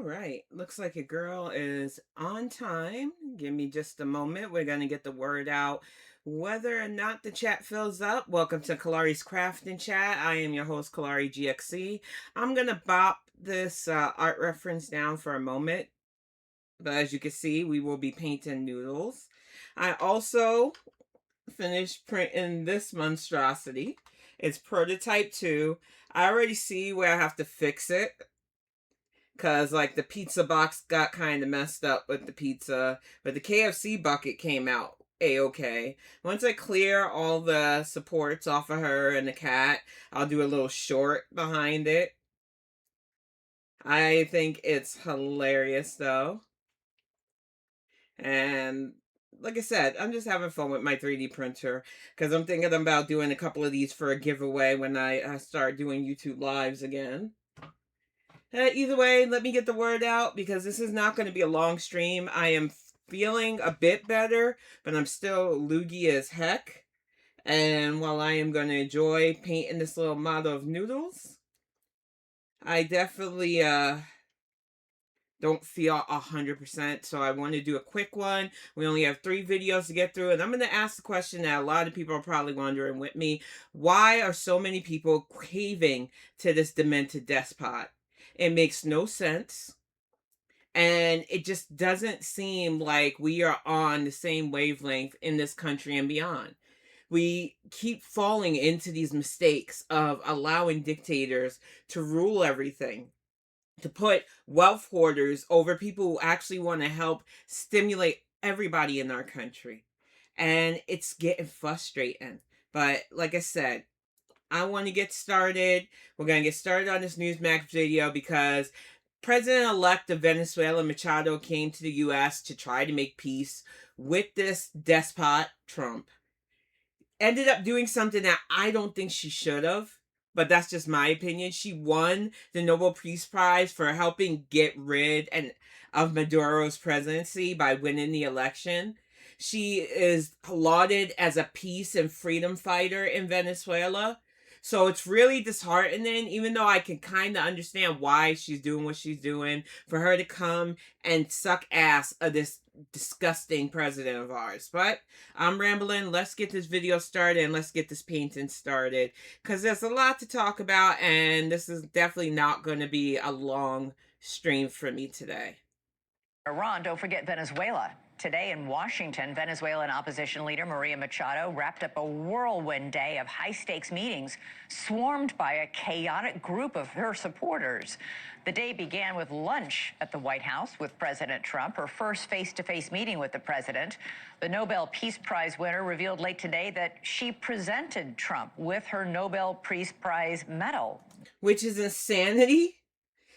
right. Looks like a girl is on time. Give me just a moment. We're going to get the word out. Whether or not the chat fills up, welcome to Kalari's Crafting Chat. I am your host, Kalari GXC. I'm going to bop this art reference down for a moment. But as you can see, we will be painting noodles. I also finished printing this monstrosity. It's prototype 2. I already see where I have to fix it. Cause like the pizza box got kind of messed up with the pizza, but the KFC bucket came out a-okay. Once I clear all the supports off of her and the cat, I'll do a little short behind it. I think it's hilarious though. And like I said, I'm just having fun with my 3D printer because I'm thinking about doing a couple of these for a giveaway when I start doing YouTube lives again. Either way, let me get the word out because this is not going to be a long stream. I am feeling a bit better, but I'm still loogie as heck. And while I am going to enjoy painting this little model of noodles, I definitely don't feel 100%. So I want to do a quick one. We only have 3 videos to get through. And I'm going to ask the question that a lot of people are probably wondering with me. Why are so many people caving to this demented despot? It makes no sense. And it just doesn't seem like we are on the same wavelength in this country and beyond. We keep falling into these mistakes of allowing dictators to rule everything, to put wealth hoarders over people who actually want to help stimulate everybody in our country. And it's getting frustrating. But like I said, I want to get started. We're going to get started on this Newsmax video because President Elect of Venezuela Machado came to the U.S. to try to make peace with this despot, Trump. Ended up doing something that I don't think she should have, but that's just my opinion. She won the Nobel Peace Prize for helping get rid of Maduro's presidency by winning the election. She is lauded as a peace and freedom fighter in Venezuela. So it's really disheartening, even though I can kind of understand why she's doing what she's doing, for her to come and suck ass of this disgusting president of ours. But I'm rambling. Let's get this video started and let's get this painting started because there's a lot to talk about and this is definitely not going to be a long stream for me today. Iran, don't forget Venezuela. Today in Washington, Venezuelan opposition leader Maria Machado wrapped up a whirlwind day of high-stakes meetings swarmed by a chaotic group of her supporters. The day began with lunch at the White House with President Trump, her first face-to-face meeting with the president. The Nobel Peace Prize winner revealed late today that she presented Trump with her Nobel Peace Prize medal. Which is insanity.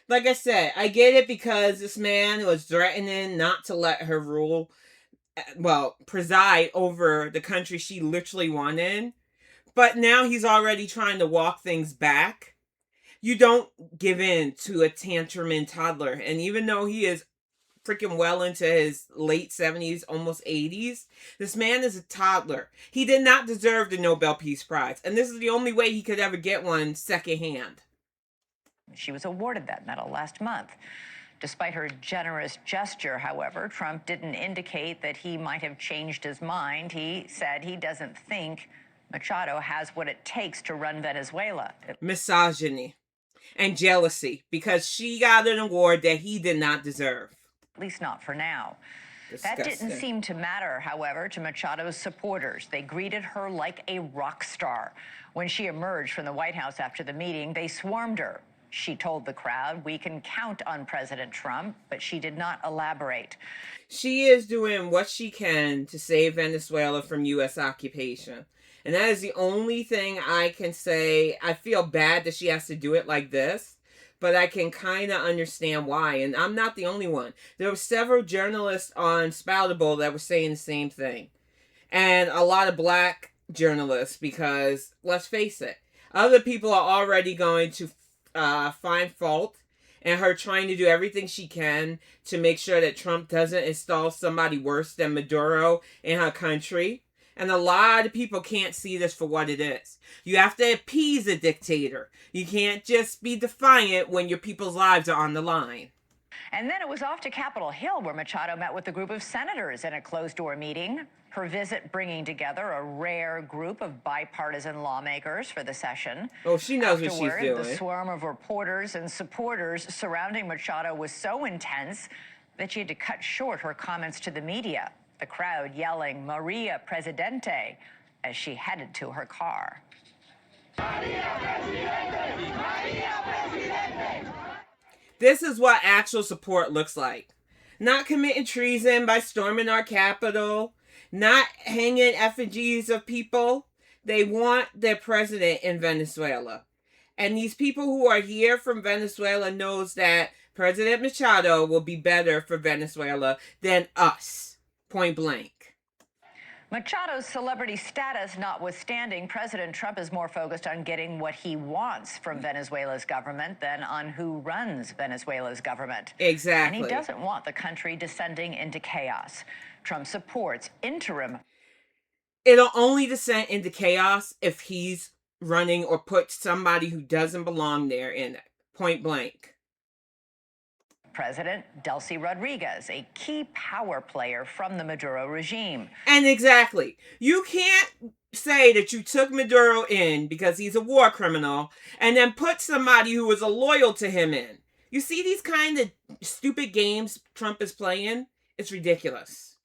Like I said, I get it because this man was threatening not to let her preside over the country she literally won in. But now he's already trying to walk things back. You don't give in to a tantrum toddler. And even though he is freaking well into his late 70s, almost 80s, this man is a toddler. He did not deserve the Nobel Peace Prize. And this is the only way he could ever get one secondhand. She was awarded that medal last month. Despite her generous gesture, however, Trump didn't indicate that he might have changed his mind. He said he doesn't think Machado has what it takes to run Venezuela. Misogyny and jealousy because she got an award that he did not deserve. At least not for now. Disgusting. That didn't seem to matter, however, to Machado's supporters. They greeted her like a rock star. When she emerged from the White House after the meeting, they swarmed her. She told the crowd, "We can count on President Trump," but she did not elaborate. She is doing what she can to save Venezuela from U.S. occupation. And that is the only thing I can say. I feel bad that she has to do it like this, but I can kind of understand why. And I'm not the only one. There were several journalists on Spoutable that were saying the same thing. And a lot of black journalists because, let's face it, other people are already going to find fault and her trying to do everything she can to make sure that Trump doesn't install somebody worse than Maduro in her country. And a lot of people can't see this for what it is. You have to appease a dictator. You can't just be defiant when your people's lives are on the line. And then it was off to Capitol Hill, where Machado met with a group of senators in a closed-door meeting. Her visit bringing together a rare group of bipartisan lawmakers for the session. Oh, she knows what she's Afterward, doing. the swarm of reporters and supporters surrounding Machado was so intense that she had to cut short her comments to the media, the crowd yelling, "Maria Presidente," as she headed to her car. Maria Presidente! Maria Presidente! This is what actual support looks like. Not committing treason by storming our capital, not hanging effigies of people. They want their president in Venezuela. And these people who are here from Venezuela knows that President Machado will be better for Venezuela than us. Point blank. Machado's celebrity status notwithstanding, President Trump is more focused on getting what he wants from Venezuela's government than on who runs Venezuela's government. Exactly. And he doesn't want the country descending into chaos. Trump supports interim. It'll only descend into chaos if he's running or puts somebody who doesn't belong there in it. Point blank. President Delcy Rodriguez, a key power player from the Maduro regime. And exactly. You can't say that you took Maduro in because he's a war criminal and then put somebody who was loyal to him in. You see these kind of stupid games Trump is playing? It's ridiculous.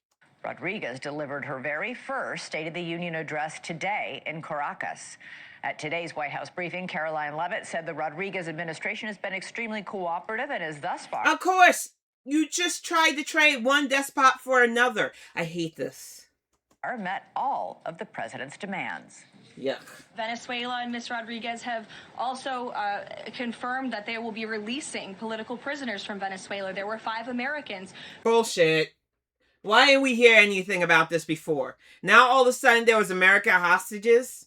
Rodriguez delivered her very first State of the Union address today in Caracas. At today's White House briefing, Caroline Leavitt said the Rodriguez administration has been extremely cooperative and is thus far... Of course, you just tried to trade one despot for another. I hate this. ...met all of the president's demands. Yuck. Venezuela and Ms. Rodriguez have also confirmed that they will be releasing political prisoners from Venezuela. There were 5 Americans. Bullshit. Why didn't we hear anything about this before? Now all of a sudden there was American hostages?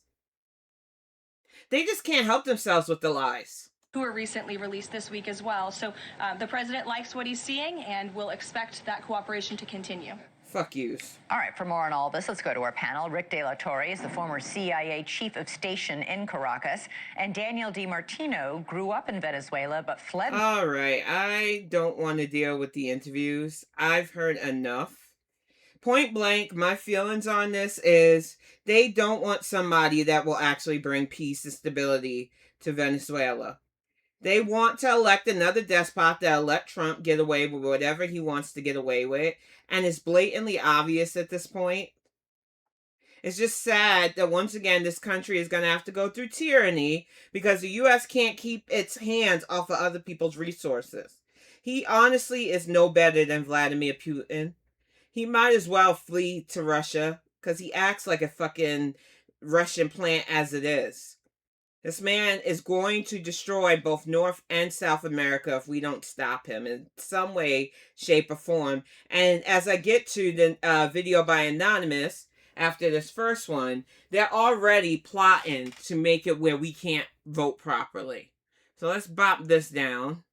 They just can't help themselves with the lies. Who were recently released this week as well. So the president likes what he's seeing and will expect that cooperation to continue. Fuck yous. All right, for more on all this, let's go to our panel. Rick De La Torre is the former CIA chief of station in Caracas, and Daniel DiMartino grew up in Venezuela but fled. All right, I don't want to deal with the interviews. I've heard enough. Point blank, my feelings on this is they don't want somebody that will actually bring peace and stability to Venezuela. They want to elect another despot that let Trump get away with whatever he wants to get away with. And it's blatantly obvious at this point. It's just sad that once again this country is going to have to go through tyranny because the U.S. can't keep its hands off of other people's resources. He honestly is no better than Vladimir Putin. He might as well flee to Russia because he acts like a fucking Russian plant as it is. This man is going to destroy both North and South America if we don't stop him in some way, shape, or form. And as I get to the video by Anonymous, after this first one, they're already plotting to make it where we can't vote properly. So let's bop this down.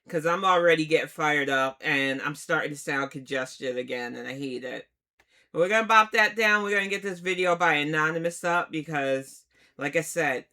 Because I'm already getting fired up and I'm starting to sound congested again and I hate it. But we're going to bop that down. We're going to get this video by Anonymous up because, like I said,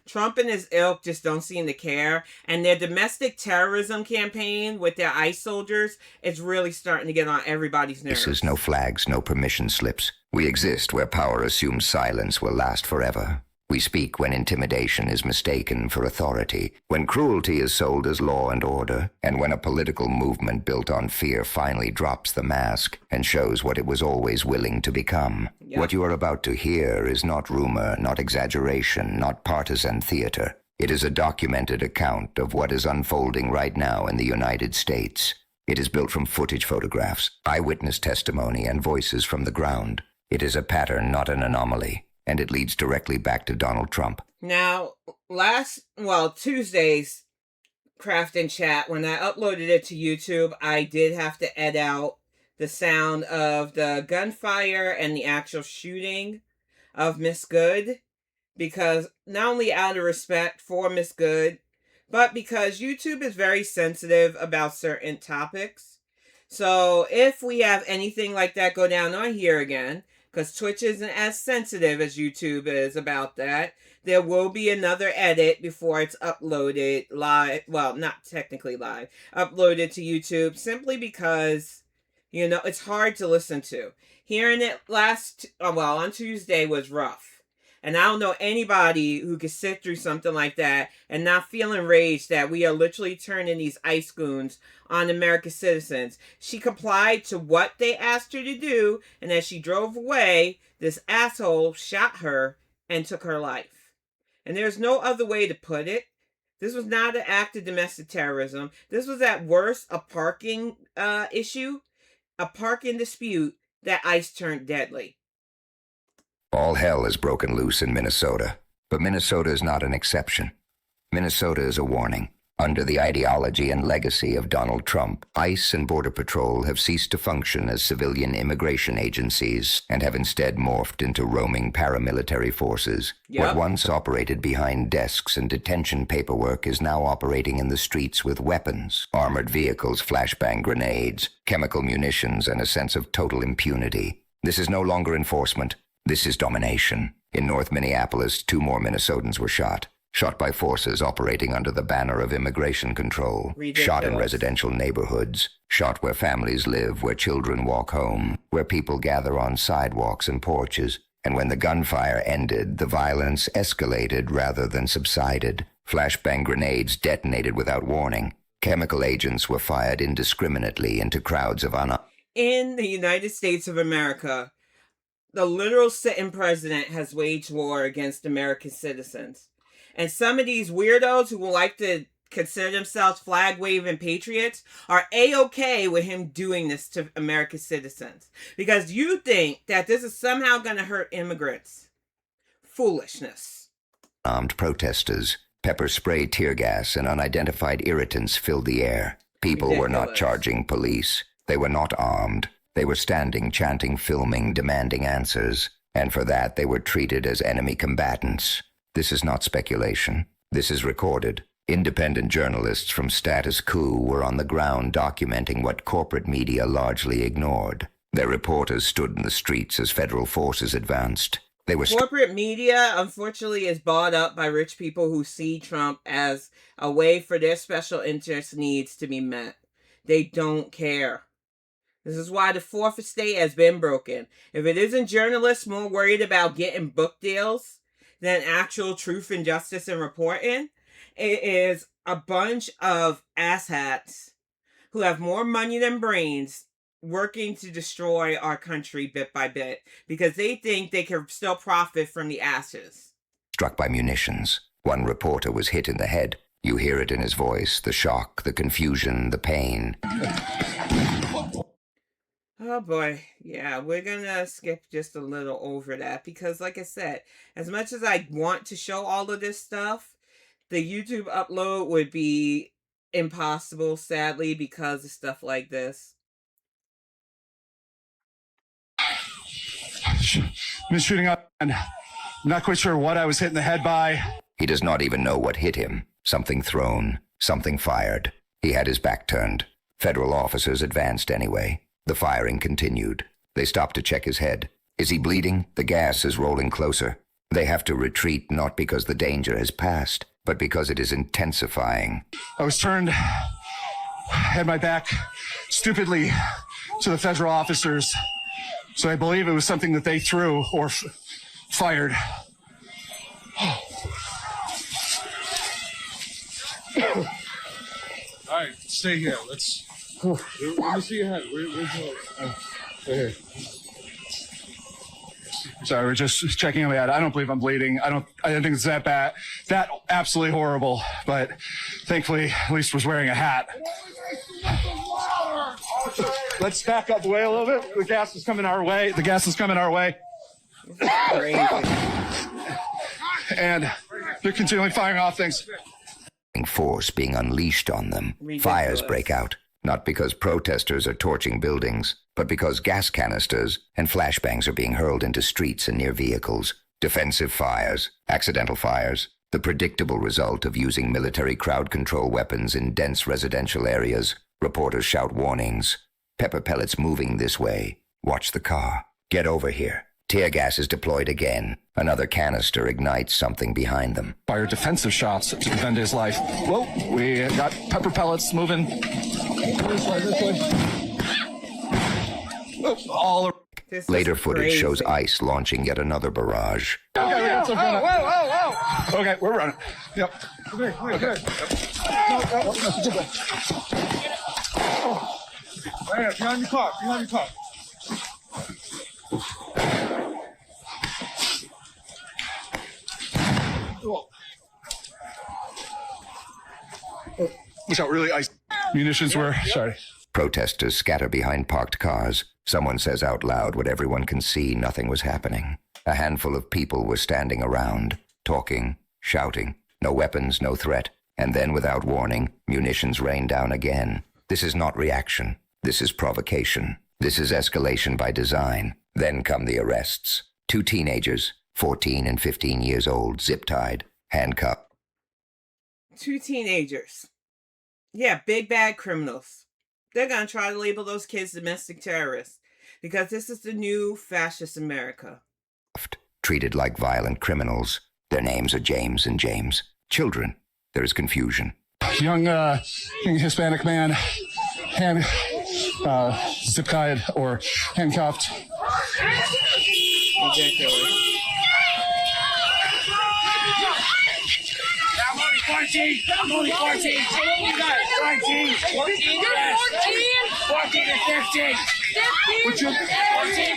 Trump and his ilk just don't seem to care. And their domestic terrorism campaign with their ICE soldiers is really starting to get on everybody's nerves. This is no flags, no permission slips. We exist where power assumes silence will last forever. We speak when intimidation is mistaken for authority, when cruelty is sold as law and order, and when a political movement built on fear finally drops the mask and shows what it was always willing to become. Yep. What you are about to hear is not rumor, not exaggeration, not partisan theater. It is a documented account of what is unfolding right now in the United States. It is built from footage photographs, eyewitness testimony, and voices from the ground. It is a pattern, not an anomaly. And it leads directly back to Donald Trump. Now, Tuesday's Craft and Chat, when I uploaded it to YouTube, I did have to edit out the sound of the gunfire and the actual shooting of Miss Good. Because not only out of respect for Miss Good, but because YouTube is very sensitive about certain topics. So if we have anything like that go down on here again, because Twitch isn't as sensitive as YouTube is about that. There will be another edit before it's uploaded live. Well, not technically live. Uploaded to YouTube simply because, it's hard to listen to. Hearing it on Tuesday was rough. And I don't know anybody who could sit through something like that and not feel enraged that we are literally turning these ICE Goons on American citizens. She complied to what they asked her to do, and as she drove away, this asshole shot her and took her life. And there's no other way to put it. This was not an act of domestic terrorism. This was at worst a parking issue, a parking dispute that ICE turned deadly. All hell has broken loose in Minnesota, but Minnesota is not an exception. Minnesota is a warning. Under the ideology and legacy of Donald Trump, ICE and Border Patrol have ceased to function as civilian immigration agencies and have instead morphed into roaming paramilitary forces. Yep. What once operated behind desks and detention paperwork is now operating in the streets with weapons, armored vehicles, flashbang grenades, chemical munitions, and a sense of total impunity. This is no longer enforcement. This is domination. In North Minneapolis, 2 more Minnesotans were shot by forces operating under the banner of immigration control. Ridiculous. Shot in residential neighborhoods, shot where families live, where children walk home, where people gather on sidewalks and porches. And when the gunfire ended, the violence escalated rather than subsided. Flashbang grenades detonated without warning. Chemical agents were fired indiscriminately into crowds of In the United States of America, the literal sitting president has waged war against American citizens. And some of these weirdos who will like to consider themselves flag-waving patriots are A-okay with him doing this to American citizens. Because you think that this is somehow going to hurt immigrants. Foolishness. Armed protesters, pepper spray, tear gas, and unidentified irritants filled the air. People were not charging police. They were not armed. They were standing, chanting, filming, demanding answers. And for that, they were treated as enemy combatants. This is not speculation. This is recorded. Independent journalists from Status Quo were on the ground documenting what corporate media largely ignored. Their reporters stood in the streets as federal forces advanced. They were corporate media, unfortunately, is bought up by rich people who see Trump as a way for their special interest needs to be met. They don't care. This is why the fourth estate has been broken. If it isn't journalists more worried about getting book deals than actual truth and justice and reporting, it is a bunch of asshats who have more money than brains working to destroy our country bit by bit because they think they can still profit from the ashes. Struck by munitions. One reporter was hit in the head. You hear it in his voice, the shock, the confusion, the pain. Oh boy, yeah, we're gonna skip just a little over that because, like I said, as much as I want to show all of this stuff, the YouTube upload would be impossible, sadly, because of stuff like this. Been shooting up and not quite sure what I was hit in the head by. He does not even know what hit him. Something thrown, something fired. He had his back turned. Federal officers advanced anyway. The firing continued. They stopped to check his head. Is he bleeding? The gas is rolling closer. They have to retreat not because the danger has passed, but because it is intensifying. I was turned, had my back stupidly to the federal officers. So I believe it was something that they threw or fired. All right, stay here. Let me see your head. Where's your right here. Sorry, we're just checking on my head. I don't believe I'm bleeding. I don't think it's that bad. That absolutely horrible. But thankfully, at least was wearing a hat. Let's back up the way a little bit. The gas is coming our way. Crazy. And they're continually firing off things. Force being unleashed on them. Ridiculous. Fires break out, not because protesters are torching buildings, but because gas canisters and flashbangs are being hurled into streets and near vehicles. Defensive fires, accidental fires, the predictable result of using military crowd control weapons in dense residential areas. Reporters shout warnings. Pepper pellets moving this way. Watch the car. Get over here. Tear gas is deployed again. Another canister ignites something behind them. Fire defensive shots to defend his life. Whoa, we got pepper pellets moving. This way. All This is Later footage crazy. shows ICE launching yet another barrage. okay, we got some whoa. Okay, we're running. Yep. Okay. Right, behind your car. Watch out, really ice. Munitions were, sorry. Protesters scatter behind parked cars. Someone says out loud what everyone can see nothing was happening. A handful of people were standing around, talking, shouting. No weapons, no threat. And then, without warning, munitions rain down again. This is not reaction. This is provocation. This is escalation by design. Then come the arrests. 2 teenagers, 14 and 15 years old, zip-tied, handcuffed. 2 teenagers. Yeah, big bad criminals. They're going to try to label those kids domestic terrorists because this is the new fascist America. Treated like violent criminals. Their names are James and James. Children. There is confusion. Young Hispanic man, zip-tied or handcuffed. Ridiculous. I'm only 14. How old you guys? 14. 14. You're 14? 14 and 15. 15? 14, 15.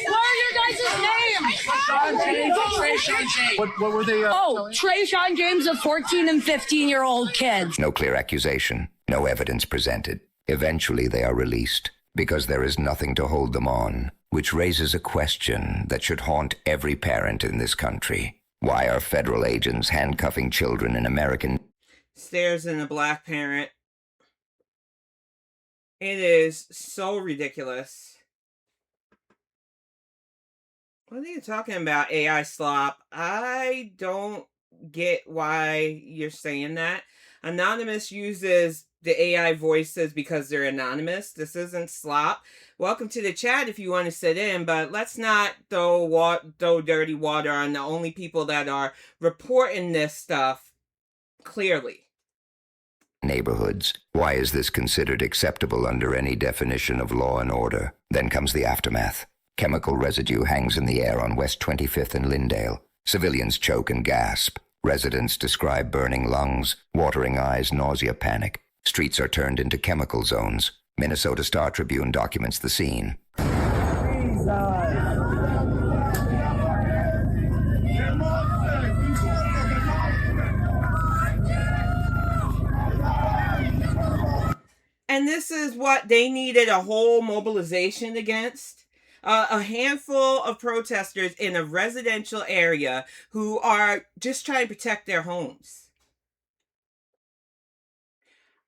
What are your guys' names? Sean James and Trayshawn James. What were they? Trayshawn James of 14 and 15-year-old kids. No clear accusation. No evidence presented. Eventually they are released because there is nothing to hold them on, which raises a question that should haunt every parent in this country. Why are federal agents handcuffing children in American... Stares in a black parent. It is so ridiculous. What are you talking about, AI slop? I don't get why you're saying that. Anonymous uses the AI voices because they're anonymous. This isn't slop. Welcome to the chat if you want to sit in, but let's not throw dirty water on the only people that are reporting this stuff clearly. neighborhoods. Why is this considered acceptable under any definition of law and order? Then comes the aftermath. Chemical residue hangs in the air on West 25th and Lyndale. Civilians choke and gasp. Residents describe burning lungs, watering eyes, nausea, panic. Streets are turned into chemical zones. Minnesota Star Tribune documents the scene. And this is what they needed a whole mobilization against. A handful of protesters in a residential area who are just trying to protect their homes.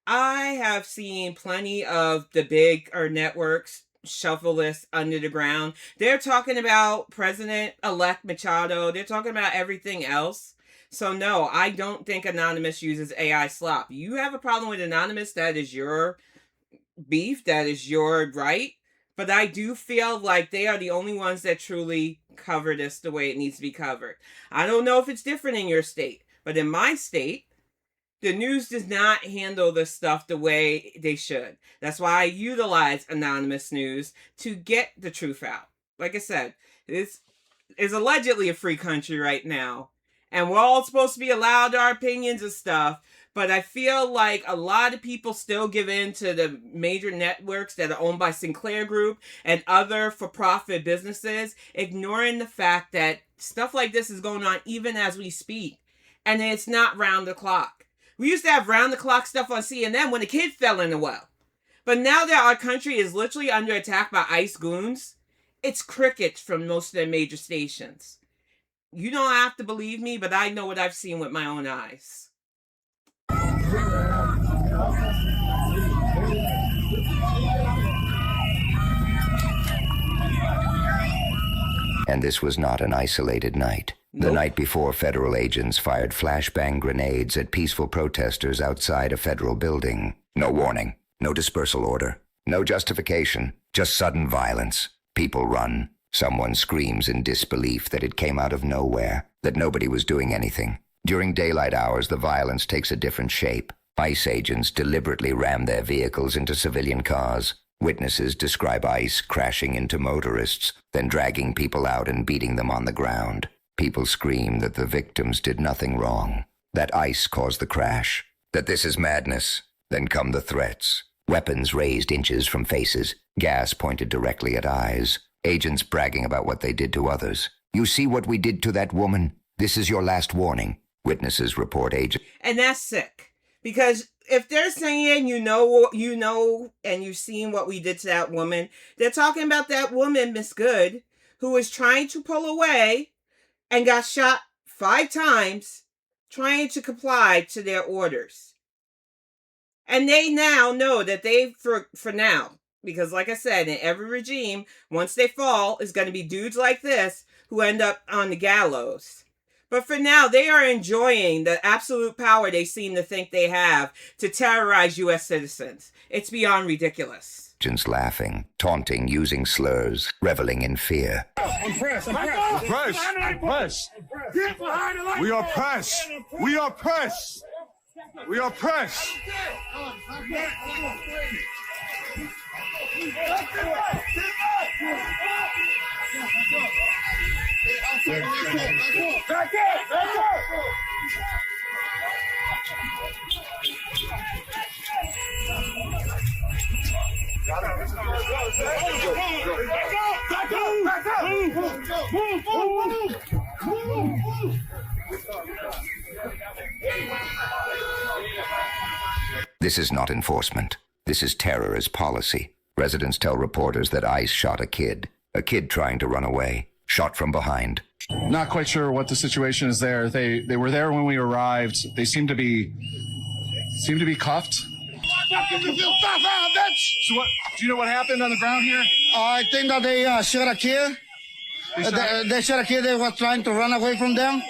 I have seen plenty of the big networks shuffle this under the ground. They're talking about President Elect Machado. They're talking about everything else. So no, I don't think Anonymous uses AI slop. You have a problem with Anonymous, that is your beef, that is your right. But I do feel like they are the only ones that truly cover this the way it needs to be covered. I don't know if it's different in your state, but in my state, the news does not handle this stuff the way they should. That's why I utilize Anonymous News to get the truth out. Like I said, this is allegedly a free country right now. And we're all supposed to be allowed our opinions and stuff. But I feel like a lot of people still give in to the major networks that are owned by Sinclair Group and other for-profit businesses, ignoring the fact that stuff like this is going on even as we speak. And it's not round the clock. We used to have round-the-clock stuff on CNN when a kid fell in the well. But now that our country is literally under attack by ICE Goons, it's crickets from most of the major stations. You don't have to believe me, but I know what I've seen with my own eyes. And this was not an isolated night. Nope. The night before, federal agents fired flashbang grenades at peaceful protesters outside a federal building. No warning, no dispersal order, no justification, just sudden violence. People run, Someone screams in disbelief that it came out of nowhere, that nobody was doing anything. During daylight hours, the violence takes a different shape. ICE agents deliberately ram their vehicles into civilian cars. Witnesses describe ICE crashing into motorists, then dragging people out and beating them on the ground. People scream that the victims did nothing wrong, that ICE caused the crash, that this is madness. Then come the threats. Weapons raised inches from faces, gas pointed directly at eyes, agents bragging about what they did to others. You see what we did to that woman? This is your last warning. Witnesses report agents. And that's sick. Because if they're saying you know, and you've seen what we did to that woman, they're talking about that woman, Miss Good, who was trying to pull away and got shot 5 times trying to comply to their orders. And they now know that they, for now, because like I said, in every regime, once they fall, is going to be dudes like this who end up on the gallows. But for now, they are enjoying the absolute power they seem to think they have to terrorize U.S. citizens. It's beyond ridiculous. Agents laughing, taunting, using slurs, reveling in fear. Press! We are press! We are press! We are press! This is not enforcement. This is terror as policy. Residents tell reporters that ICE shot a kid trying to run away, shot from behind. Not quite sure what the situation is there. They were there when we arrived. They seem to be cuffed. So what? Do you know what happened on the ground here? I think that they shot a kid. They shot a kid that was trying to run away from them,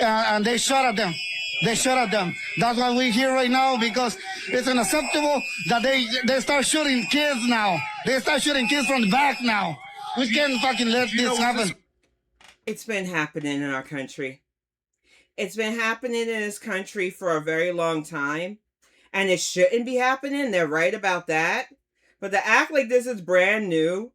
and they shot at them. They shot at them. That's why we're here right now, because it's unacceptable that they start shooting kids now. They start shooting kids from the back now. We can't fucking let this happen. It's been happening in our country. It's been happening in this country for a very long time. And it shouldn't be happening. They're right about that. But to act like this is brand new,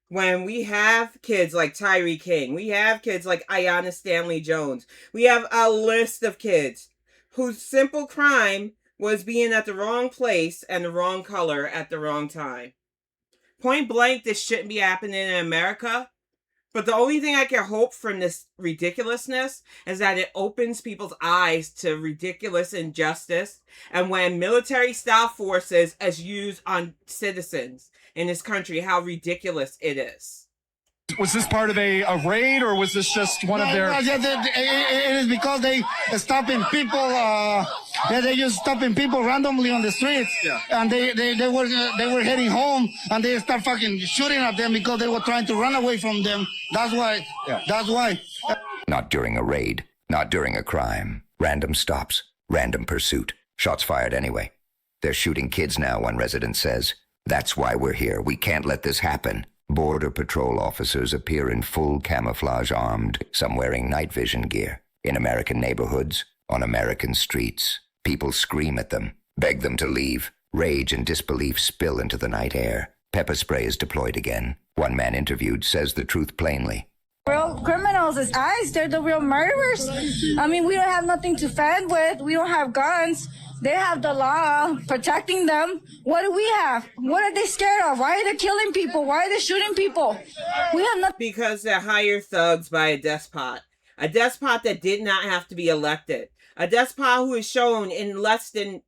when we have kids like Tyree King, we have kids like Ayanna Stanley Jones, we have a list of kids whose simple crime was being at the wrong place and the wrong color at the wrong time. Point blank, this shouldn't be happening in America. But the only thing I can hope from this ridiculousness is that it opens people's eyes to ridiculous injustice and when military-style forces is used on citizens in this country, how ridiculous it is. Was this part of a raid, or was this just one of their... It is because they stopping people, they just stopping people randomly on the streets, and they were heading home, and they start fucking shooting at them because they were trying to run away from them. That's why. That's why. Not during a raid, not during a crime. Random stops, random pursuit. Shots fired anyway. They're shooting kids now, one resident says. That's why we're here. We can't let this happen. Border Patrol officers appear in full camouflage armed, some wearing night vision gear. In American neighborhoods, on American streets. People scream at them, beg them to leave. Rage and disbelief spill into the night air. Pepper spray is deployed again. One man interviewed says the truth plainly. Real criminals is ICE. They're the real murderers. I mean, we don't have nothing to fend with. We don't have guns. They have the law protecting them. What do we have? What are they scared of? Why are they killing people? Why are they shooting people? We have nothing. Because they're hired thugs by a despot. A despot that did not have to be elected. A despot who is shown in less than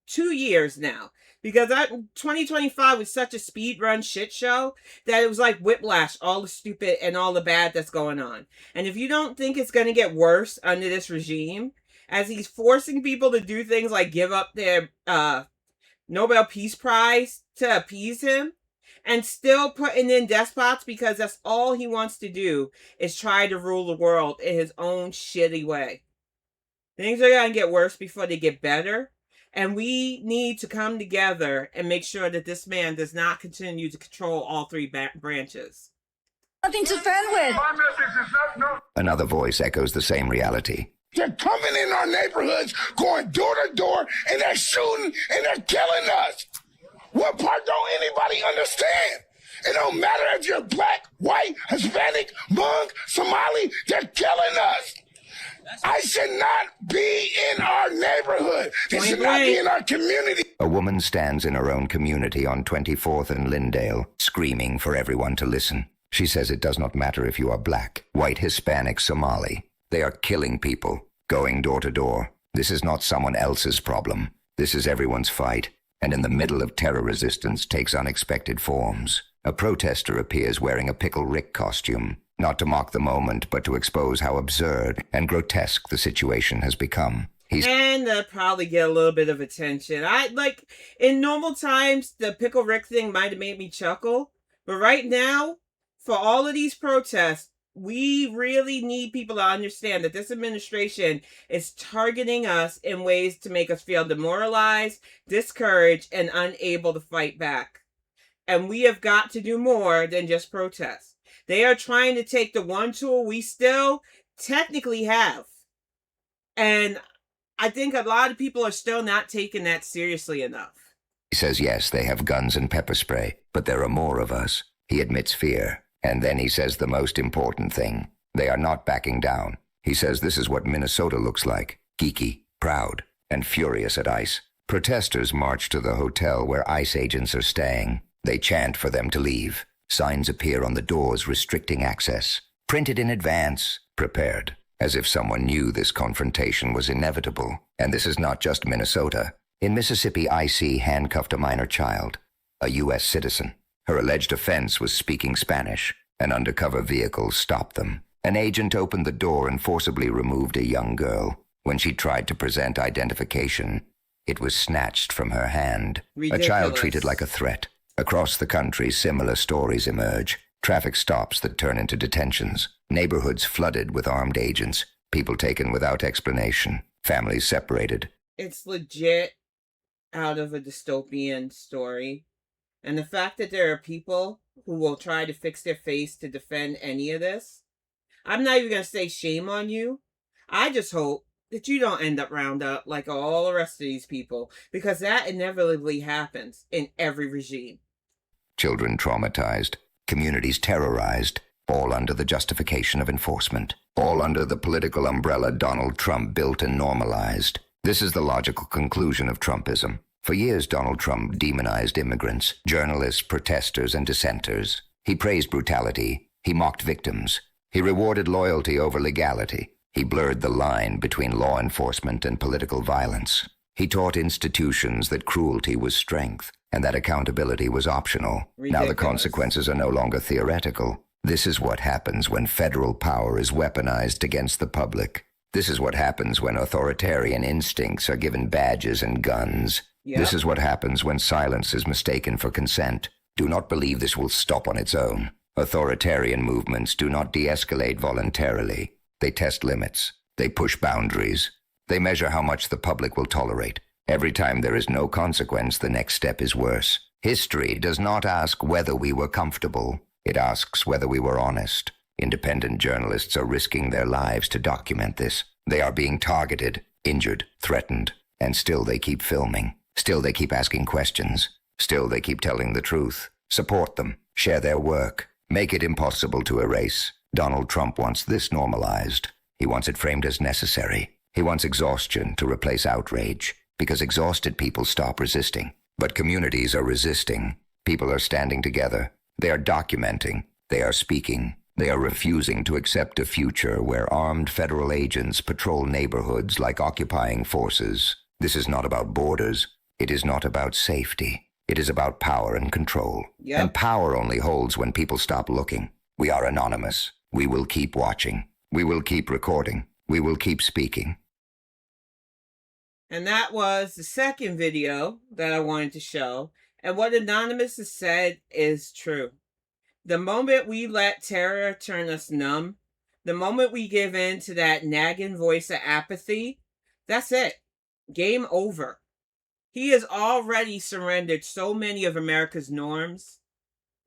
2 years now. Because 2025 was such a speed run shit show that it was like whiplash, all the stupid and all the bad that's going on. And if you don't think it's going to get worse under this regime, as he's forcing people to do things like give up their Nobel Peace Prize to appease him, and still putting in despots because that's all he wants to do is try to rule the world in his own shitty way. Things are going to get worse before they get better. And we need to come together and make sure that this man does not continue to control all 3 branches. Nothing to fend with. My message is not no. Another voice echoes the same reality. They're coming in our neighborhoods, going door to door, and they're shooting and they're killing us. What part don't anybody understand? It don't matter if you're black, white, Hispanic, Hmong, Somali, they're killing us. I should not be in our neighborhood. They should not be in our community. A woman stands in her own community on 24th and Lyndale, screaming for everyone to listen. She says it does not matter if you are black, white, Hispanic, Somali. They are killing people, going door to door. This is not someone else's problem. This is everyone's fight. And in the middle of terror, resistance takes unexpected forms. A protester appears wearing a Pickle Rick costume, not to mock the moment, but to expose how absurd and grotesque the situation has become. And probably get a little bit of attention. In normal times, the Pickle Rick thing might have made me chuckle. But right now, for all of these protests, we really need people to understand that this administration is targeting us in ways to make us feel demoralized, discouraged, and unable to fight back. And we have got to do more than just protest. They are trying to take the one tool we still technically have. And I think a lot of people are still not taking that seriously enough. He says, yes, they have guns and pepper spray, but there are more of us. He admits fear. And then he says the most important thing. They are not backing down. He says this is what Minnesota looks like. Geeky, proud, and furious at ICE. Protesters march to the hotel where ICE agents are staying. They chant for them to leave. Signs appear on the doors restricting access. Printed in advance. Prepared. As if someone knew this confrontation was inevitable. And this is not just Minnesota. In Mississippi, ICE handcuffed a minor child, a U.S. citizen. Her alleged offense was speaking Spanish. An undercover vehicle stopped them. An agent opened the door and forcibly removed a young girl. When she tried to present identification, it was snatched from her hand. Ridiculous. A child treated like a threat. Across the country, similar stories emerge. Traffic stops that turn into detentions. Neighborhoods flooded with armed agents. People taken without explanation. Families separated. It's legit out of a dystopian story. And the fact that there are people who will try to fix their face to defend any of this, I'm not even going to say shame on you. I just hope that you don't end up round up like all the rest of these people, because that inevitably happens in every regime. Children traumatized, communities terrorized, all under the justification of enforcement, all under the political umbrella Donald Trump built and normalized. This is the logical conclusion of Trumpism. For years, Donald Trump demonized immigrants, journalists, protesters, and dissenters. He praised brutality. He mocked victims. He rewarded loyalty over legality. He blurred the line between law enforcement and political violence. He taught institutions that cruelty was strength and that accountability was optional. Ridiculous. Now the consequences are no longer theoretical. This is what happens when federal power is weaponized against the public. This is what happens when authoritarian instincts are given badges and guns. Yep. This is what happens when silence is mistaken for consent. Do not believe this will stop on its own. Authoritarian movements do not de-escalate voluntarily. They test limits. They push boundaries. They measure how much the public will tolerate. Every time there is no consequence, the next step is worse. History does not ask whether we were comfortable. It asks whether we were honest. Independent journalists are risking their lives to document this. They are being targeted, injured, threatened, and still they keep filming. Still they keep asking questions. Still they keep telling the truth. Support them. Share their work. Make it impossible to erase. Donald Trump wants this normalized. He wants it framed as necessary. He wants exhaustion to replace outrage, because exhausted people stop resisting. But communities are resisting. People are standing together. They are documenting. They are speaking. They are refusing to accept a future where armed federal agents patrol neighborhoods like occupying forces. This is not about borders. It is not about safety. It is about power and control. Yep. And power only holds when people stop looking. We are anonymous. We will keep watching. We will keep recording. We will keep speaking. And that was the second video that I wanted to show. And what Anonymous has said is true. The moment we let terror turn us numb, the moment we give in to that nagging voice of apathy, that's it. Game over. He has already surrendered so many of America's norms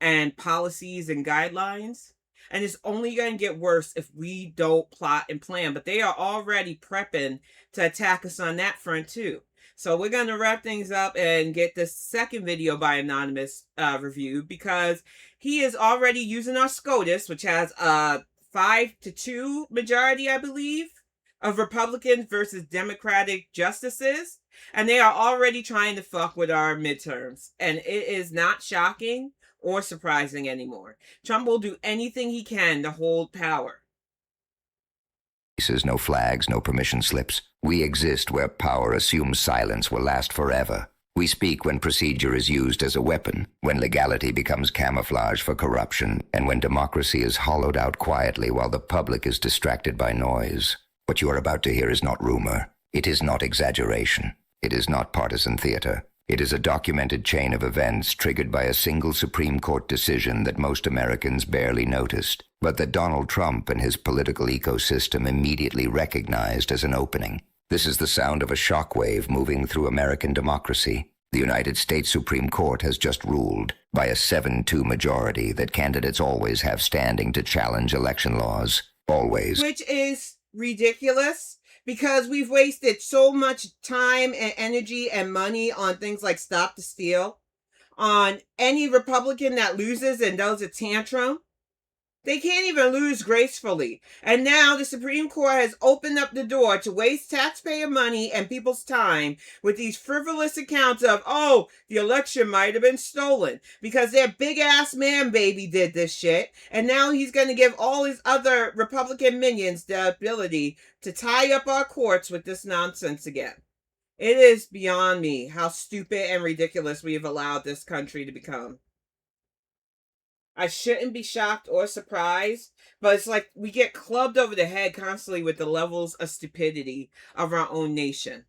and policies and guidelines. And it's only going to get worse if we don't plot and plan. But they are already prepping to attack us on that front too. So we're going to wrap things up and get this second video by Anonymous review, because he is already using our SCOTUS, which has a 5-2 majority, I believe, of Republicans versus Democratic justices. And they are already trying to fuck with our midterms. And it is not shocking or surprising anymore. Trump will do anything he can to hold power. No flags, no permission slips. We exist where power assumes silence will last forever. We speak when procedure is used as a weapon, when legality becomes camouflage for corruption, and when democracy is hollowed out quietly while the public is distracted by noise. What you are about to hear is not rumor. It is not exaggeration. It is not partisan theater. It is a documented chain of events triggered by a single Supreme Court decision that most Americans barely noticed, but that Donald Trump and his political ecosystem immediately recognized as an opening. This is the sound of a shockwave moving through American democracy. The United States Supreme Court has just ruled, by a 7-2 majority, that candidates always have standing to challenge election laws. Always. Which is ridiculous, because we've wasted so much time and energy and money on things like Stop the Steal. On any Republican that loses and does a tantrum, they can't even lose gracefully. And now the Supreme Court has opened up the door to waste taxpayer money and people's time with these frivolous accounts of, oh, the election might have been stolen because their big-ass man baby did this shit. And now he's going to give all his other Republican minions the ability to tie up our courts with this nonsense again. It is beyond me how stupid and ridiculous we have allowed this country to become. I shouldn't be shocked or surprised, but it's like we get clubbed over the head constantly with the levels of stupidity of our own nation.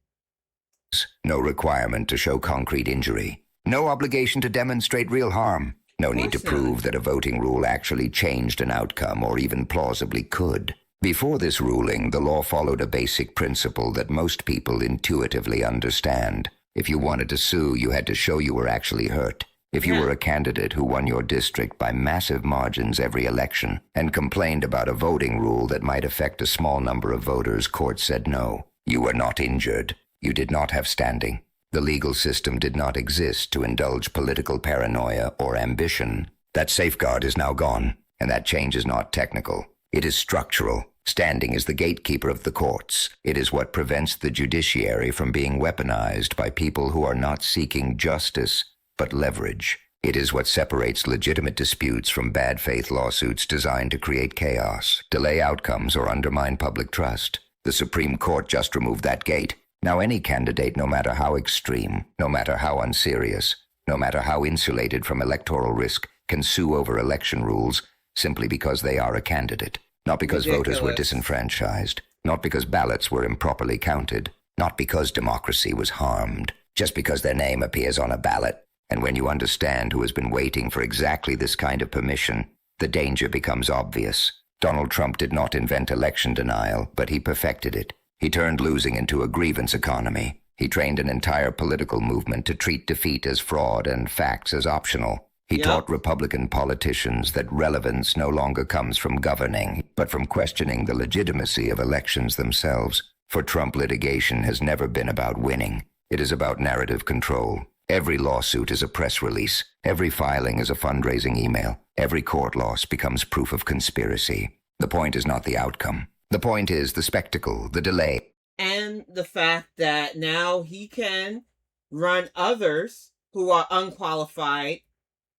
No requirement to show concrete injury. No obligation to demonstrate real harm. No need to prove that a voting rule actually changed an outcome or even plausibly could. Before this ruling, the law followed a basic principle that most people intuitively understand. If you wanted to sue, you had to show you were actually hurt. If you were a candidate who won your district by massive margins every election and complained about a voting rule that might affect a small number of voters, court said no. You were not injured. You did not have standing. The legal system did not exist to indulge political paranoia or ambition. That safeguard is now gone, and that change is not technical. It is structural. Standing is the gatekeeper of the courts. It is what prevents the judiciary from being weaponized by people who are not seeking justice, but leverage. It is what separates legitimate disputes from bad faith lawsuits designed to create chaos, delay outcomes, or undermine public trust. The Supreme Court just removed that gate. Now any candidate, no matter how extreme, no matter how unserious, no matter how insulated from electoral risk, can sue over election rules simply because they are a candidate. Not because voters were disenfranchised, not because ballots were improperly counted, not because democracy was harmed, just because their name appears on a ballot. And when you understand who has been waiting for exactly this kind of permission, the danger becomes obvious. Donald Trump did not invent election denial, but he perfected it. He turned losing into a grievance economy. He trained an entire political movement to treat defeat as fraud and facts as optional. He taught Republican politicians that relevance no longer comes from governing, but from questioning the legitimacy of elections themselves. For Trump, litigation has never been about winning. It is about narrative control. Every lawsuit is a press release. Every filing is a fundraising email. Every court loss becomes proof of conspiracy. The point is not the outcome. The point is the spectacle, the delay. And the fact that now he can run others who are unqualified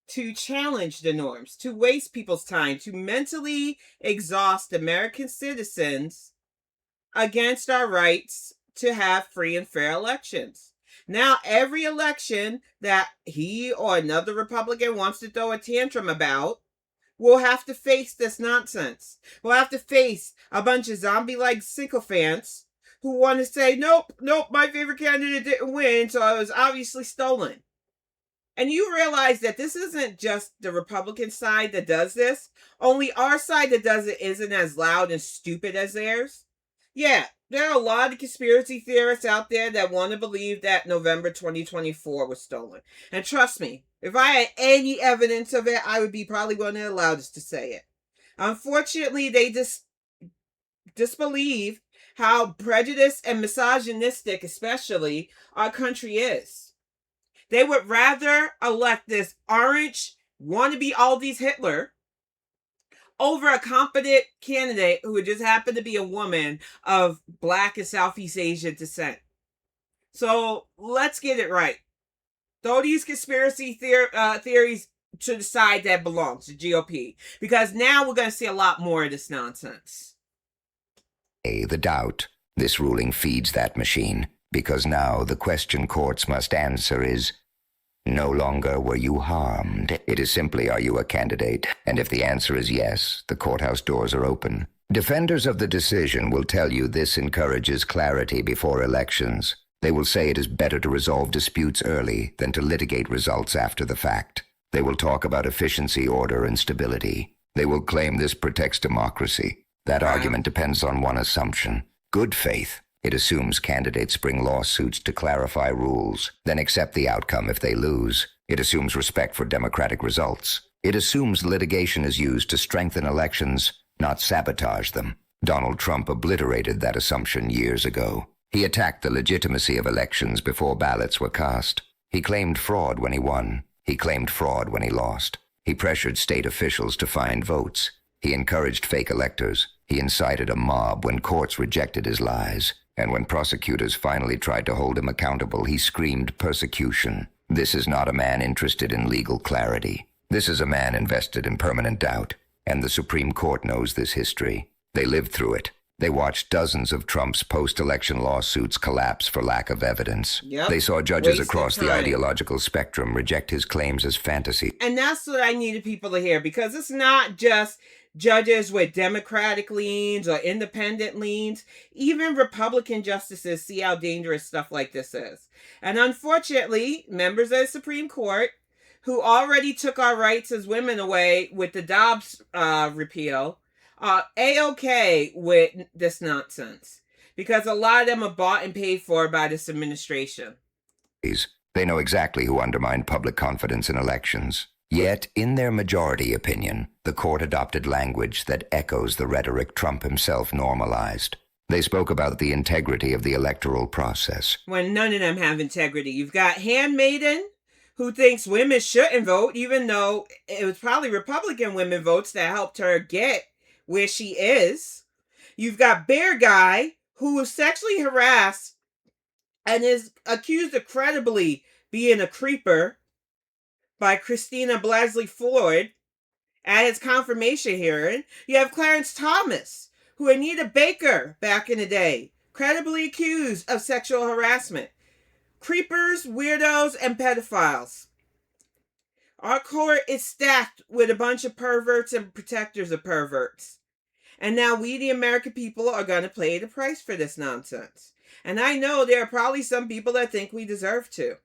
to challenge the norms, to waste people's time, to mentally exhaust American citizens against our rights to have free and fair elections. Now, every election that he or another Republican wants to throw a tantrum about will have to face this nonsense. We'll have to face a bunch of zombie-like sycophants who want to say, nope, my favorite candidate didn't win, so it was obviously stolen. And you realize that this isn't just the Republican side that does this. Only our side that does it isn't as loud and stupid as theirs. Yeah, there are a lot of conspiracy theorists out there that want to believe that November 2024 was stolen. And trust me, if I had any evidence of it, I would be probably one of the loudest to say it. Unfortunately, they disbelieve how prejudiced and misogynistic, especially, our country is. They would rather elect this orange wannabe Aldi's Hitler over a competent candidate who would just happen to be a woman of Black and Southeast Asian descent. So let's get it right. Throw these conspiracy theories to the side that belongs to GOP, because now we're going to see a lot more of this nonsense. The doubt. This ruling feeds that machine, because now the question courts must answer is, no longer were you harmed. It is simply, are you a candidate? And if the answer is yes, the courthouse doors are open. Defenders of the decision will tell you this encourages clarity before elections. They will say it is better to resolve disputes early than to litigate results after the fact. They will talk about efficiency, order, and stability. They will claim this protects democracy. That argument depends on one assumption: good faith. It assumes candidates bring lawsuits to clarify rules, then accept the outcome if they lose. It assumes respect for democratic results. It assumes litigation is used to strengthen elections, not sabotage them. Donald Trump obliterated that assumption years ago. He attacked the legitimacy of elections before ballots were cast. He claimed fraud when he won. He claimed fraud when he lost. He pressured state officials to find votes. He encouraged fake electors. He incited a mob when courts rejected his lies. And when prosecutors finally tried to hold him accountable, he screamed persecution. This is not a man interested in legal clarity. This is a man invested in permanent doubt. And the Supreme Court knows this history. They lived through it. They watched dozens of Trump's post-election lawsuits collapse for lack of evidence. Yep. They saw judges Wasted across the time. ideological spectrum reject his claims as fantasy. And that's what I needed people to hear, because it's not just judges with Democratic leans or independent leans. Even Republican justices see how dangerous stuff like this is. And unfortunately, members of the Supreme Court, who already took our rights as women away with the Dobbs repeal, are A-okay with this nonsense, because a lot of them are bought and paid for by this administration. They know exactly who undermined public confidence in elections. Yet, in their majority opinion, the court adopted language that echoes the rhetoric Trump himself normalized. They spoke about the integrity of the electoral process. When none of them have integrity. You've got Handmaiden, who thinks women shouldn't vote, even though it was probably Republican women votes that helped her get where she is. You've got Bear Guy, who was sexually harassed and is accused of credibly being a creeper by Christina Blasey Ford at his confirmation hearing. You have Clarence Thomas, who Anita Baker back in the day, credibly accused of sexual harassment. Creepers, weirdos, and pedophiles. Our court is stacked with a bunch of perverts and protectors of perverts. And now we, the American people, are going to pay the price for this nonsense. And I know there are probably some people that think we deserve to.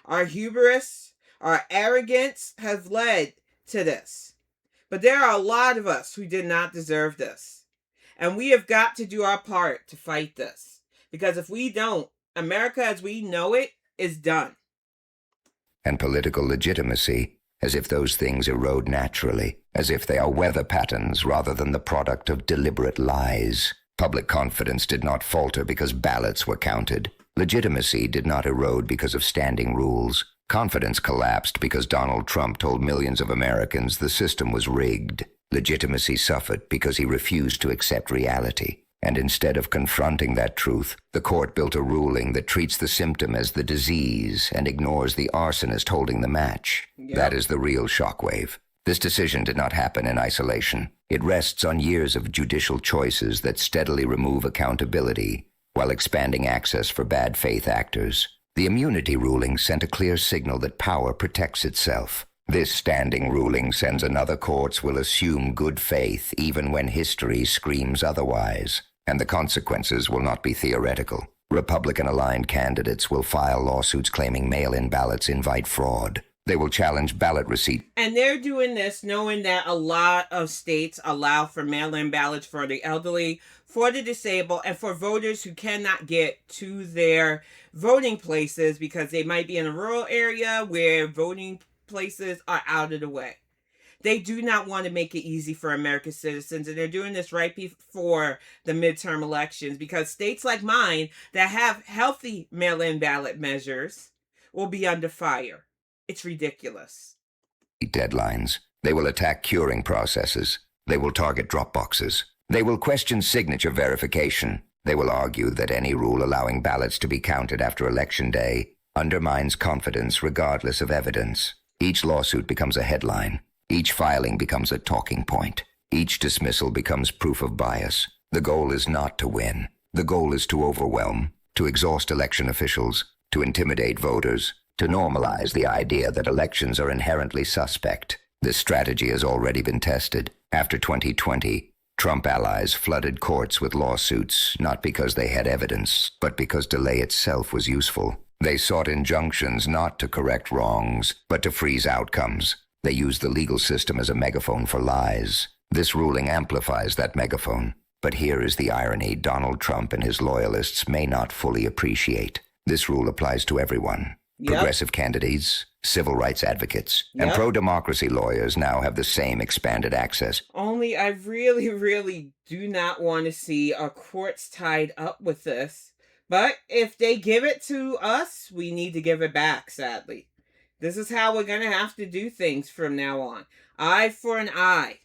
Our hubris, our arrogance has led to this. But there are a lot of us who did not deserve this. And we have got to do our part to fight this. Because if we don't, America as we know it is done. And political legitimacy, as if those things erode naturally, as if they are weather patterns rather than the product of deliberate lies. Public confidence did not falter because ballots were counted. Legitimacy did not erode because of standing rules. Confidence collapsed because Donald Trump told millions of Americans the system was rigged. Legitimacy suffered because he refused to accept reality. And instead of confronting that truth, the court built a ruling that treats the symptom as the disease and ignores the arsonist holding the match. Yep. That is the real shockwave. This decision did not happen in isolation. It rests on years of judicial choices that steadily remove accountability while expanding access for bad faith actors. The immunity ruling sent a clear signal that power protects itself. This standing ruling sends another courts will assume good faith even when history screams otherwise. And the consequences will not be theoretical. Republican-aligned candidates will file lawsuits claiming mail-in ballots invite fraud. They will challenge ballot receipt. And they're doing this knowing that a lot of states allow for mail-in ballots for the elderly, for the disabled, and for voters who cannot get to their voting places because they might be in a rural area where voting places are out of the way. They do not want to make it easy for American citizens, and they're doing this right before the midterm elections because states like mine that have healthy mail-in ballot measures will be under fire. It's ridiculous. Deadlines. They will attack curing processes. They will target drop boxes. They will question signature verification. They will argue that any rule allowing ballots to be counted after Election Day undermines confidence regardless of evidence. Each lawsuit becomes a headline. Each filing becomes a talking point. Each dismissal becomes proof of bias. The goal is not to win. The goal is to overwhelm, to exhaust election officials, to intimidate voters, to normalize the idea that elections are inherently suspect. This strategy has already been tested. After 2020, Trump allies flooded courts with lawsuits, not because they had evidence, but because delay itself was useful. They sought injunctions not to correct wrongs, but to freeze outcomes. They used the legal system as a megaphone for lies. This ruling amplifies that megaphone. But here is the irony Donald Trump and his loyalists may not fully appreciate. This rule applies to everyone. Progressive candidates, civil rights advocates, and pro-democracy lawyers now have the same expanded access. Only I really, really do not want to see our courts tied up with this. But if they give it to us, we need to give it back, sadly. This is how we're going to have to do things from now on. Eye for an eye.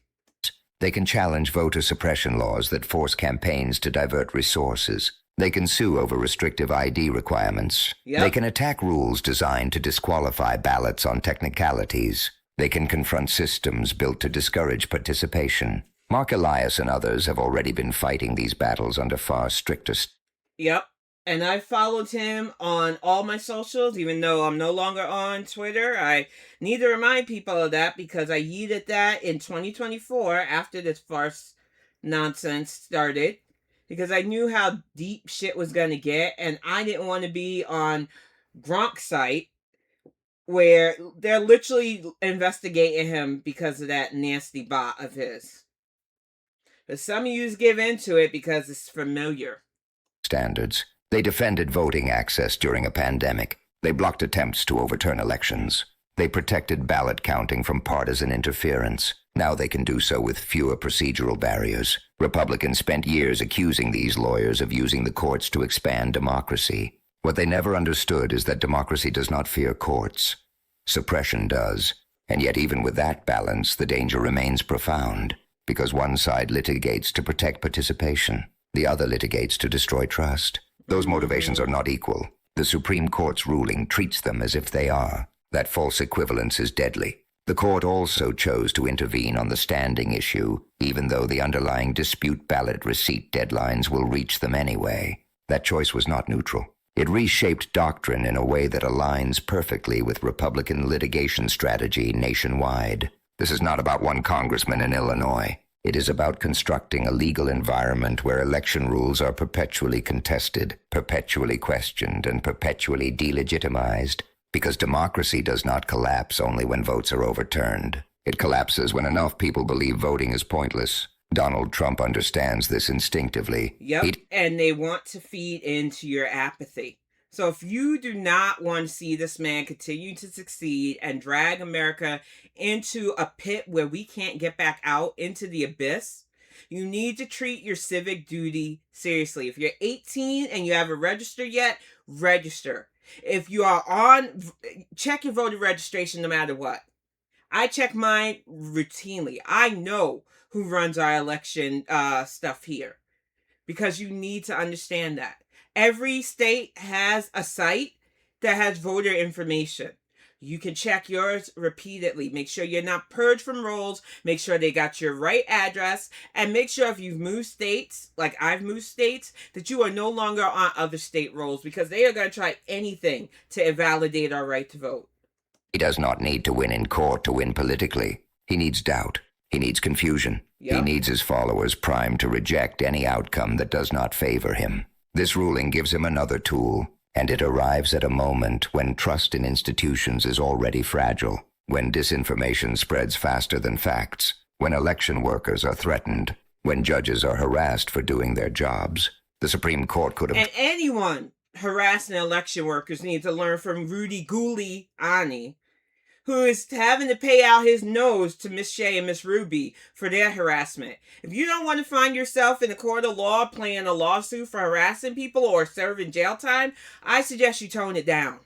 They can challenge voter suppression laws that force campaigns to divert resources. They can sue over restrictive ID requirements. They can attack rules designed to disqualify ballots on technicalities. They can confront systems built to discourage participation. Mark Elias and others have already been fighting these battles under far stricter... And I followed him on all my socials, even though I'm no longer on Twitter. I need to remind people of that because I yeeted that in 2024 after this farce nonsense started. Because I knew how deep shit was going to get, and I didn't want to be on Gronk's site where they're literally investigating him because of that nasty bot of his. But some of you give into it because it's familiar. Standards. They defended voting access during a pandemic. They blocked attempts to overturn elections. They protected ballot counting from partisan interference. Now they can do so with fewer procedural barriers. Republicans spent years accusing these lawyers of using the courts to expand democracy. What they never understood is that democracy does not fear courts. Suppression does. And yet even with that balance, the danger remains profound, because one side litigates to protect participation. The other litigates to destroy trust. Those motivations are not equal. The Supreme Court's ruling treats them as if they are. That false equivalence is deadly. The court also chose to intervene on the standing issue, even though the underlying dispute ballot receipt deadlines will reach them anyway. That choice was not neutral. It reshaped doctrine in a way that aligns perfectly with Republican litigation strategy nationwide. This is not about one congressman in Illinois. It is about constructing a legal environment where election rules are perpetually contested, perpetually questioned, and perpetually delegitimized. Because democracy does not collapse only when votes are overturned. It collapses when enough people believe voting is pointless. Donald Trump understands this instinctively. And they want to feed into your apathy. So if you do not want to see this man continue to succeed and drag America into a pit where we can't get back out into the abyss, you need to treat your civic duty seriously. If you're 18 and you haven't registered yet, register. If you are check your voter registration no matter what. I check mine routinely. I know who runs our election stuff here. Because you need to understand that. Every state has a site that has voter information. You can check yours repeatedly. Make sure you're not purged from rolls. Make sure they got your right address. And make sure if you've moved states, like I've moved states, that you are no longer on other state rolls because they are going to try anything to invalidate our right to vote. He does not need to win in court to win politically. He needs doubt. He needs confusion. He needs his followers primed to reject any outcome that does not favor him. This ruling gives him another tool. And it arrives at a moment when trust in institutions is already fragile, when disinformation spreads faster than facts, when election workers are threatened, when judges are harassed for doing their jobs. The Supreme Court could have... And anyone harassing election workers needs to learn from Rudy Giuliani, who is having to pay out his nose to Miss Shea and Miss Ruby for their harassment. If you don't want to find yourself in a court of law playing a lawsuit for harassing people or serving jail time, I suggest you tone it down.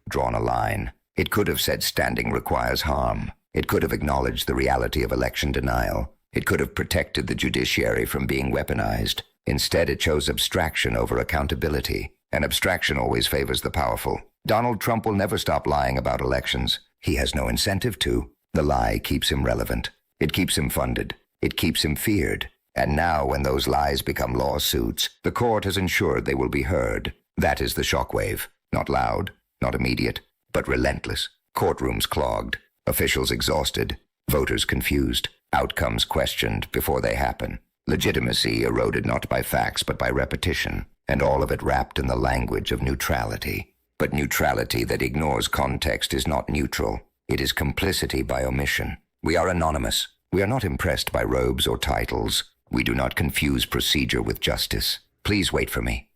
Drawn a line. It could have said standing requires harm. It could have acknowledged the reality of election denial. It could have protected the judiciary from being weaponized. Instead, it chose abstraction over accountability. And abstraction always favors the powerful. Donald Trump will never stop lying about elections. He has no incentive to. The lie keeps him relevant. It keeps him funded. It keeps him feared. And now, when those lies become lawsuits, the court has ensured they will be heard. That is the shockwave. Not loud, not immediate, but relentless. Courtrooms clogged. Officials exhausted. Voters confused. Outcomes questioned before they happen. Legitimacy eroded not by facts but by repetition. And all of it wrapped in the language of neutrality. But neutrality that ignores context is not neutral. It is complicity by omission. We are anonymous. We are not impressed by robes or titles. We do not confuse procedure with justice. Please wait for me.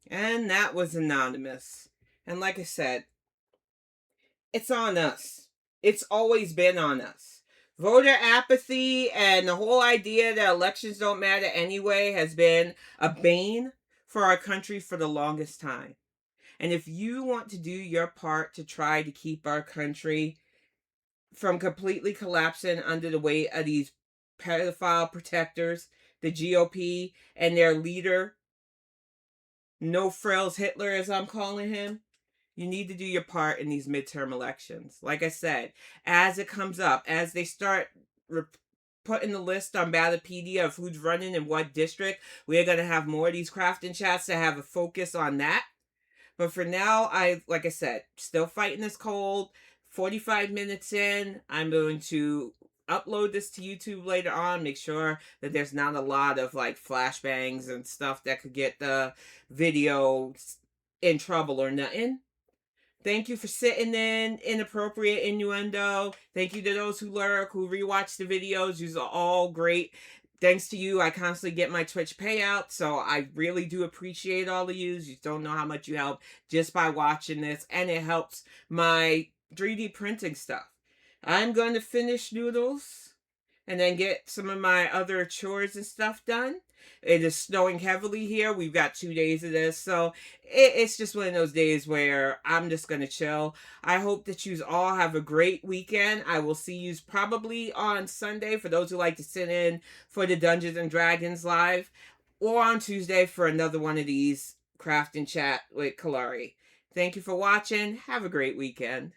And that was anonymous. And like I said, it's on us. It's always been on us. Voter apathy and the whole idea that elections don't matter anyway has been a bane for our country for the longest time. And if you want to do your part to try to keep our country from completely collapsing under the weight of these pedophile protectors, the GOP, and their leader, No Frills Hitler, as I'm calling him, you need to do your part in these midterm elections. Like I said, as it comes up, as they start putting the list on Ballotpedia of who's running in what district, we're going to have more of these crafting chats to have a focus on that. But for now, like I said, still fighting this cold. 45 minutes in, I'm going to upload this to YouTube later on. Make sure that there's not a lot of like flashbangs and stuff that could get the video in trouble or nothing. Thank you for sitting in inappropriate innuendo. Thank you to those who lurk, who rewatch the videos. These are all great. Thanks to you, I constantly get my Twitch payout, so I really do appreciate all of you. You don't know how much you help just by watching this, and it helps my 3D printing stuff. I'm going to finish noodles and then get some of my other chores and stuff done. It is snowing heavily here. We've got 2 days of this, so it's just one of those days where I'm just going to chill. I hope that you all have a great weekend. I will see you probably on Sunday for those who like to sit in for the Dungeons and Dragons live, or on Tuesday for another one of these craft and chat with Kalari. Thank you for watching. Have a great weekend.